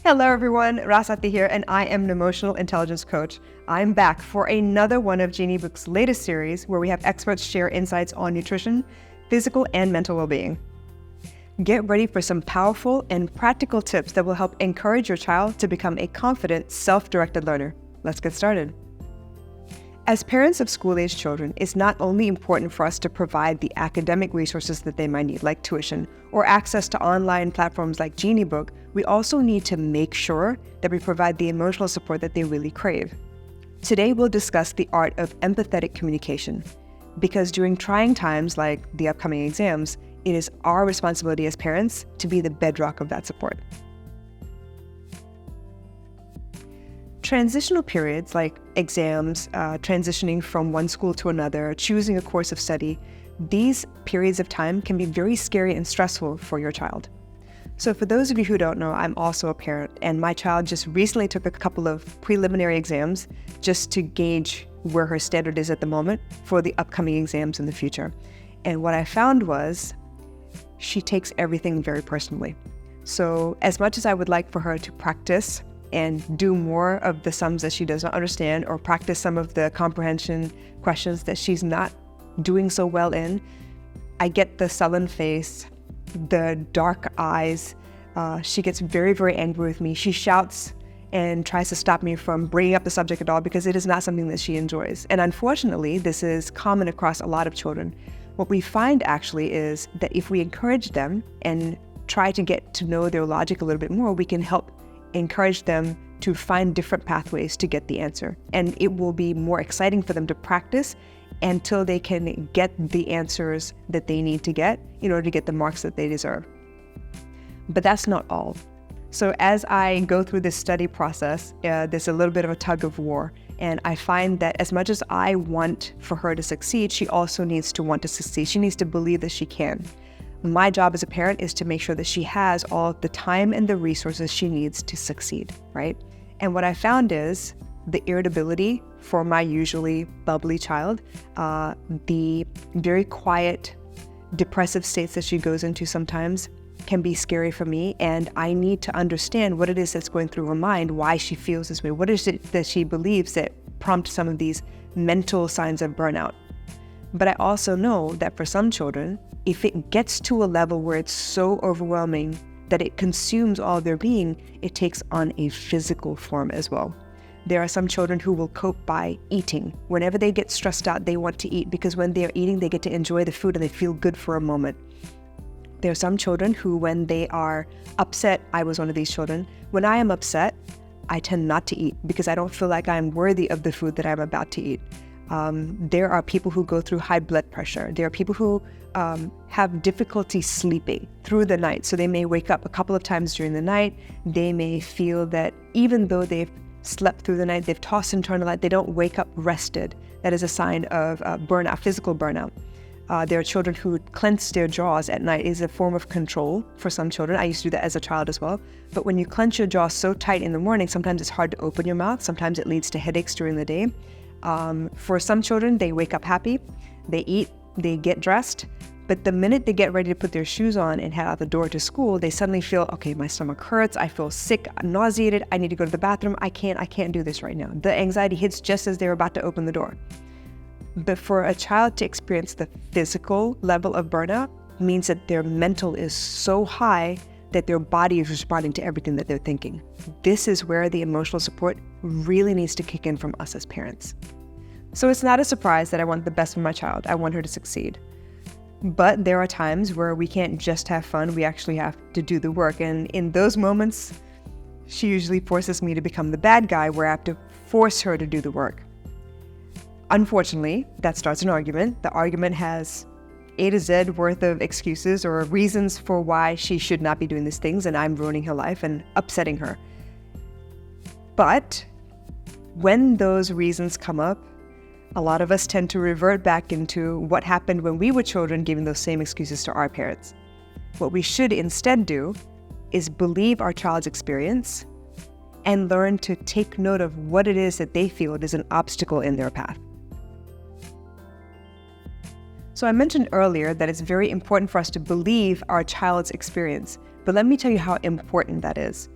Hello everyone, Rasathi here, and I am an emotional intelligence coach. I'm back for another one of Geniebook's latest series where we have experts share insights on nutrition, physical and mental well-being. Get ready for some powerful and practical tips that will help encourage your child to become a confident, self-directed learner. Let's get started. As parents of school-aged children, it's not only important for us to provide the academic resources that they might need, like tuition, or access to online platforms like Geniebook, we also need to make sure that we provide the emotional support that they really crave. Today, we'll discuss the art of empathetic communication, because during trying times like the upcoming exams, it is our responsibility as parents to be the bedrock of that support. Transitional periods like exams, transitioning from one school to another, choosing a course of study, these periods of time can be very scary and stressful for your child. So for those of you who don't know, I'm also a parent, and my child just recently took a couple of preliminary exams just to gauge where her standard is at the moment for the upcoming exams in the future. And what I found was she takes everything very personally. So as much as I would like for her to practice and do more of the sums that she does not understand, or practice some of the comprehension questions that she's not doing so well in, I get the sullen face, the dark eyes. She gets very, very angry with me. She shouts and tries to stop me from bringing up the subject at all because it is not something that she enjoys. And unfortunately, this is common across a lot of children. What we find actually is that if we encourage them and try to get to know their logic a little bit more, we can help encourage them to find different pathways to get the answer. And it will be more exciting for them to practice until they can get the answers that they need to get in order to get the marks that they deserve. But that's not all. So as I go through this study process, there's a little bit of a tug of war. And I find that as much as I want for her to succeed, she also needs to want to succeed. She needs to believe that she can. My job as a parent is to make sure that she has all the time and the resources she needs to succeed, right? And what I found is the irritability for my usually bubbly child, the very quiet, depressive states that she goes into sometimes can be scary for me, and I need to understand what it is that's going through her mind, why she feels this way, what is it that she believes that prompts some of these mental signs of burnout. But I also know that for some children, if it gets to a level where it's so overwhelming that it consumes all their being, it takes on a physical form as well. There are some children who will cope by eating. Whenever they get stressed out, they want to eat because when they're eating, they get to enjoy the food and they feel good for a moment. There are some children who, when they are upset, I was one of these children, when I am upset, I tend not to eat because I don't feel like I'm worthy of the food that I'm about to eat. There are people who go through high blood pressure. There are people who have difficulty sleeping through the night. So they may wake up a couple of times during the night. They may feel that even though they've slept through the night, they've tossed and turned the light, they don't wake up rested. That is a sign of burnout, physical burnout. There are children who clench their jaws at night. It is a form of control for some children. I used to do that as a child as well. But when you clench your jaw so tight in the morning, sometimes it's hard to open your mouth. Sometimes it leads to headaches during the day. For some children, they wake up happy, they eat, they get dressed, but the minute they get ready to put their shoes on and head out the door to school, they suddenly feel, okay, my stomach hurts, I feel sick, I'm nauseated, I need to go to the bathroom, I can't do this right now. The anxiety hits just as they're about to open the door. But for a child to experience the physical level of burnout means that their mental is so high that their body is responding to everything that they're thinking. This is where the emotional support really needs to kick in from us as parents. So it's not a surprise that I want the best for my child. I want her to succeed. But there are times where we can't just have fun, we actually have to do the work. And in those moments, she usually forces me to become the bad guy where I have to force her to do the work. Unfortunately, that starts an argument. The argument has A to Z worth of excuses or reasons for why she should not be doing these things, and I'm ruining her life and upsetting her. But when those reasons come up, a lot of us tend to revert back into what happened when we were children, giving those same excuses to our parents. What we should instead do is believe our child's experience and learn to take note of what it is that they feel is an obstacle in their path. So I mentioned earlier that it's very important for us to believe our child's experience, but let me tell you how important that is.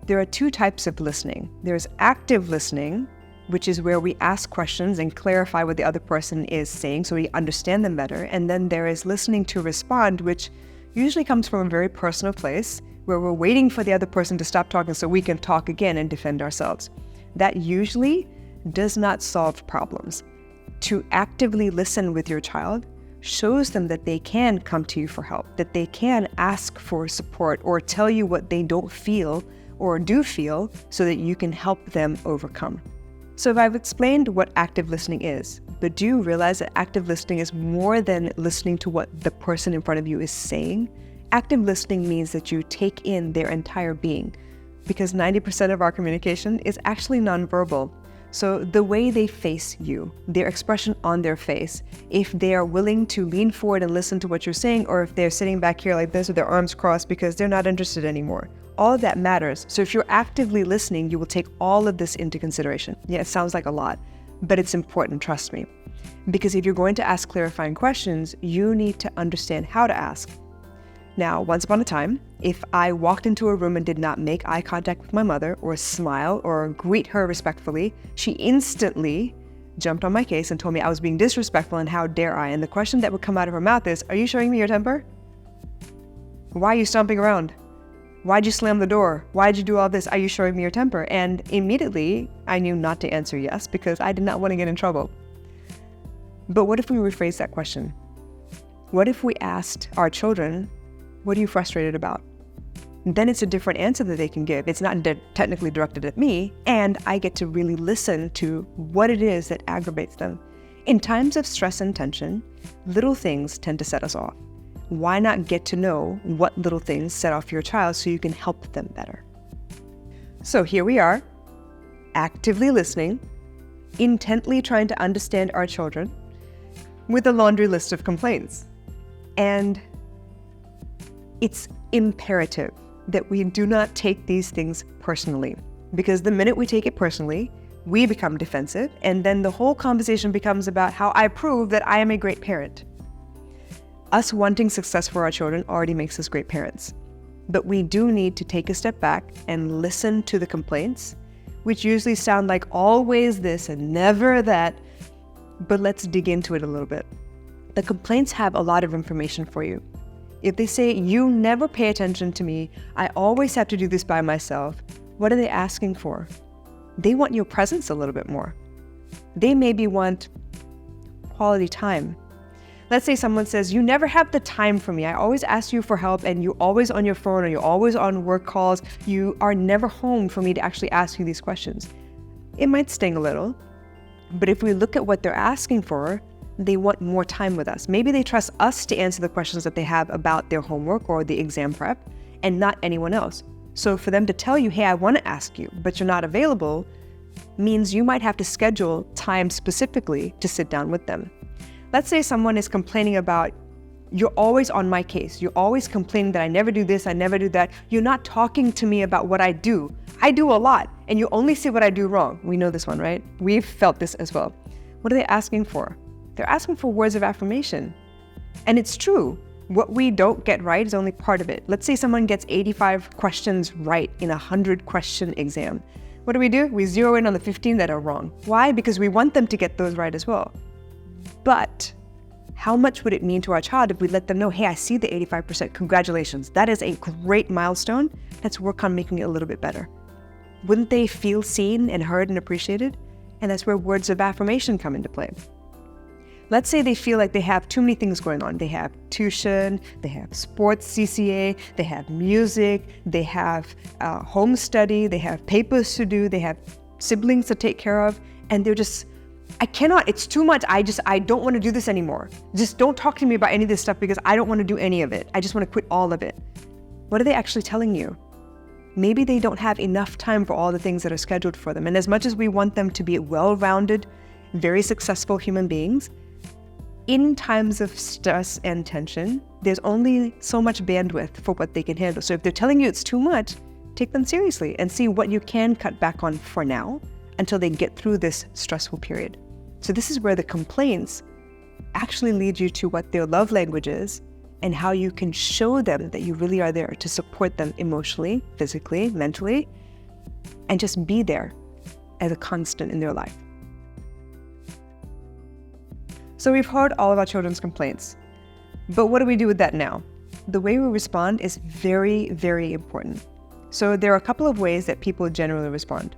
There are two types of listening. There's active listening, which is where we ask questions and clarify what the other person is saying so we understand them better. And then there is listening to respond, which usually comes from a very personal place where we're waiting for the other person to stop talking so we can talk again and defend ourselves. That usually does not solve problems. To actively listen with your child shows them that they can come to you for help, that they can ask for support or tell you what they don't feel or do feel so that you can help them overcome. So if I've explained what active listening is, but do you realize that active listening is more than listening to what the person in front of you is saying? Active listening means that you take in their entire being, because 90% of our communication is actually nonverbal. So the way they face you, their expression on their face, if they are willing to lean forward and listen to what you're saying, or if they're sitting back here like this with their arms crossed because they're not interested anymore. All of that matters. So if you're actively listening, you will take all of this into consideration. Yeah, it sounds like a lot, but it's important, trust me. Because if you're going to ask clarifying questions, you need to understand how to ask. Now, once upon a time, if I walked into a room and did not make eye contact with my mother or smile or greet her respectfully, she instantly jumped on my case and told me I was being disrespectful and how dare I. And the question that would come out of her mouth is, are you showing me your temper? Why are you stomping around? Why'd you slam the door? Why'd you do all this? Are you showing me your temper? And immediately I knew not to answer yes because I did not want to get in trouble. But what if we rephrase that question? What if we asked our children, what are you frustrated about? Then it's a different answer that they can give. It's not technically directed at me, and I get to really listen to what it is that aggravates them. In times of stress and tension, little things tend to set us off. Why not get to know what little things set off your child so you can help them better? So here we are, actively listening, intently trying to understand our children with a laundry list of complaints. And it's imperative that we do not take these things personally, because the minute we take it personally, we become defensive, and then the whole conversation becomes about how I prove that I am a great parent. Us wanting success for our children already makes us great parents. But we do need to take a step back and listen to the complaints, which usually sound like always this and never that, but let's dig into it a little bit. The complaints have a lot of information for you. If they say, you never pay attention to me, I always have to do this by myself, what are they asking for? They want your presence a little bit more. They maybe want quality time. Let's say someone says, you never have the time for me. I always ask you for help and you're always on your phone or you're always on work calls. You are never home for me to actually ask you these questions. It might sting a little, but if we look at what they're asking for, they want more time with us. Maybe they trust us to answer the questions that they have about their homework or the exam prep and not anyone else. So for them to tell you, hey, I want to ask you, but you're not available, means you might have to schedule time specifically to sit down with them. Let's say someone is complaining about, you're always on my case. You're always complaining that I never do this, I never do that. You're not talking to me about what I do. I do a lot, and you only see what I do wrong. We know this one, right? We've felt this as well. What are they asking for? They're asking for words of affirmation. And it's true. What we don't get right is only part of it. Let's say someone gets 85 questions right in a 100-question exam. What do? We zero in on the 15 that are wrong. Why? Because we want them to get those right as well. But how much would it mean to our child if we let them know, hey, I see the 85%, congratulations. That is a great milestone. Let's work on making it a little bit better. Wouldn't they feel seen and heard and appreciated? And that's where words of affirmation come into play. Let's say they feel like they have too many things going on. They have tuition, they have sports CCA, they have music, they have home study, they have papers to do, they have siblings to take care of, and they're just, I cannot, it's too much. I don't want to do this anymore. Just don't talk to me about any of this stuff because I don't want to do any of it. I just want to quit all of it. What are they actually telling you? Maybe they don't have enough time for all the things that are scheduled for them. And as much as we want them to be well-rounded, very successful human beings, in times of stress and tension, there's only so much bandwidth for what they can handle. So if they're telling you it's too much, take them seriously and see what you can cut back on for now until they get through this stressful period. So this is where the complaints actually lead you to what their love language is and how you can show them that you really are there to support them emotionally, physically, mentally, and just be there as a constant in their life. So we've heard all of our children's complaints, but what do we do with that now? The way we respond is very, very important. So there are a couple of ways that people generally respond.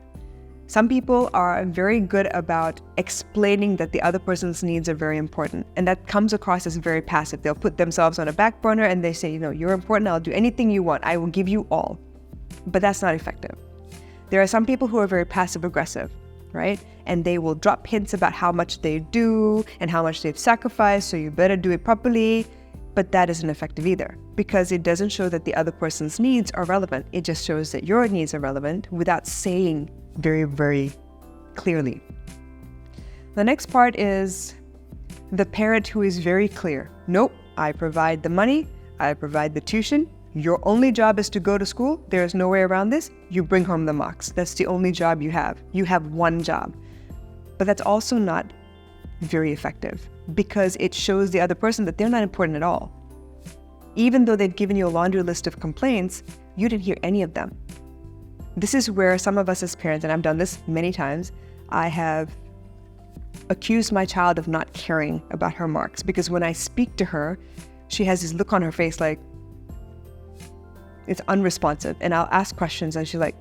Some people are very good about explaining that the other person's needs are very important, and that comes across as very passive. They'll put themselves on a back burner and they say, you're important, I'll do anything you want, I will give you all. But that's not effective. There are some people who are very passive aggressive, right? And they will drop hints about how much they do and how much they've sacrificed, so you better do it properly. But that isn't effective either, because it doesn't show that the other person's needs are relevant. It just shows that your needs are relevant without saying very, very clearly. The next part is the parent who is very clear. Nope, I provide the money, I provide the tuition. Your only job is to go to school. There is no way around this. You bring home the marks. That's the only job you have. You have one job. But that's also not very effective, because it shows the other person that they're not important at all. Even though they've given you a laundry list of complaints, you didn't hear any of them. This is where some of us as parents, and I've done this many times, I have accused my child of not caring about her marks, because when I speak to her, she has this look on her face like it's unresponsive, and I'll ask questions and she's like,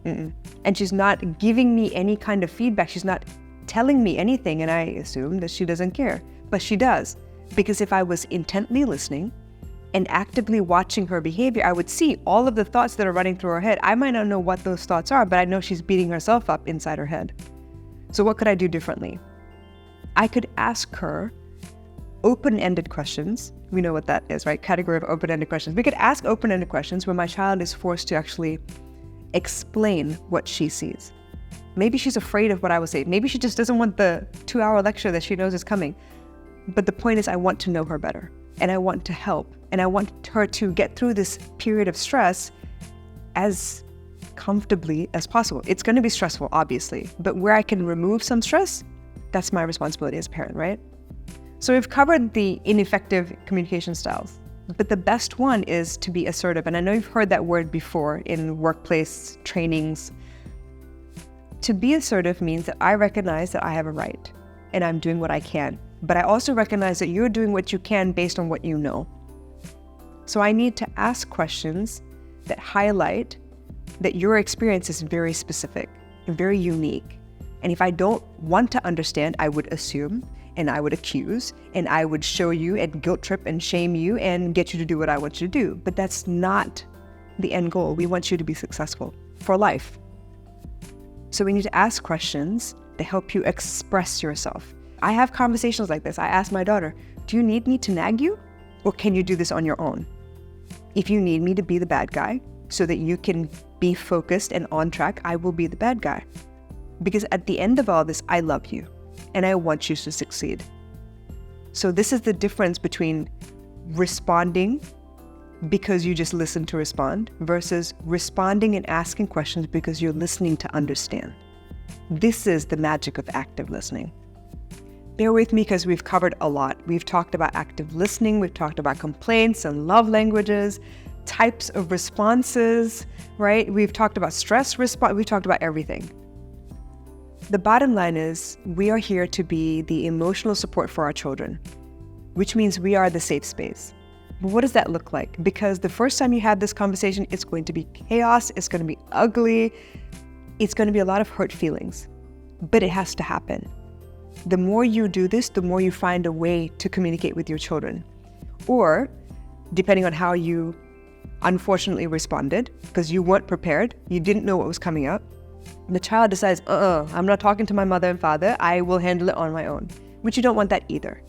and she's not giving me any kind of feedback. She's not telling me anything, and I assume that she doesn't care, but she does, because if I was intently listening and actively watching her behavior, I would see all of the thoughts that are running through her head. I might not know what those thoughts are, but I know she's beating herself up inside her head. So what could I do differently? I could ask her open-ended questions. We know what that is, right? Category of open-ended questions. We could ask open-ended questions where my child is forced to actually explain what she sees. Maybe she's afraid of what I will say. Maybe she just doesn't want the 2-hour lecture that she knows is coming. But the point is, I want to know her better, and I want to help, and I want her to get through this period of stress as comfortably as possible. It's going to be stressful, obviously, but where I can remove some stress, that's my responsibility as a parent, right? So we've covered the ineffective communication styles, but the best one is to be assertive. And I know you've heard that word before in workplace trainings. To be assertive means that I recognize that I have a right and I'm doing what I can, but I also recognize that you're doing what you can based on what you know. So I need to ask questions that highlight that your experience is very specific and very unique. And if I don't want to understand, I would assume, and I would accuse, and I would show you and guilt trip and shame you and get you to do what I want you to do. But that's not the end goal. We want you to be successful for life. So we need to ask questions that help you express yourself. I have conversations like this. I ask my daughter, do you need me to nag you, or can you do this on your own? If you need me to be the bad guy so that you can be focused and on track, I will be the bad guy. Because at the end of all this, I love you and I want you to succeed. So this is the difference between responding because you just listen to respond versus responding and asking questions because you're listening to understand. This is the magic of active listening. Bear with me because we've covered a lot. We've talked about active listening, we've talked about complaints and love languages, types of responses, right? We've talked about stress response, we've talked about everything. The bottom line is we are here to be the emotional support for our children, which means we are the safe space. But what does that look like? Because the first time you have this conversation, it's going to be chaos, it's going to be ugly, it's going to be a lot of hurt feelings, but it has to happen. The more you do this, the more you find a way to communicate with your children. Or, depending on how you unfortunately responded, because you weren't prepared, you didn't know what was coming up, the child decides, I'm not talking to my mother and father, I will handle it on my own, which you don't want that either.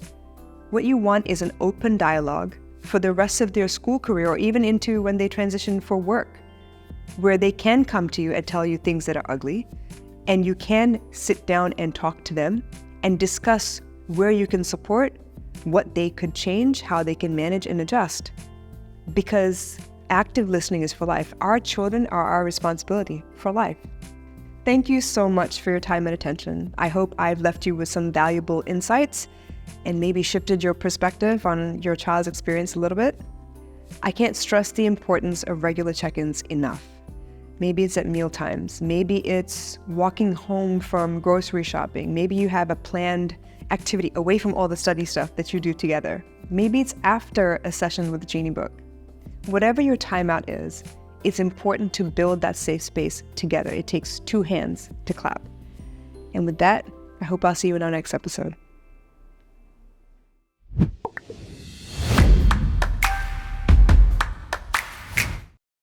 What you want is an open dialogue for the rest of their school career, or even into when they transition for work, where they can come to you and tell you things that are ugly, and you can sit down and talk to them and discuss where you can support, what they could change, how they can manage and adjust. Because active listening is for life. Our children are our responsibility for life. Thank you so much for your time and attention. I hope I've left you with some valuable insights and maybe shifted your perspective on your child's experience a little bit. I can't stress the importance of regular check-ins enough. Maybe it's at meal times. Maybe it's walking home from grocery shopping. Maybe you have a planned activity away from all the study stuff that you do together. Maybe it's after a session with Geniebook. Whatever your timeout is, it's important to build that safe space together. It takes two hands to clap. And with that, I hope I'll see you in our next episode.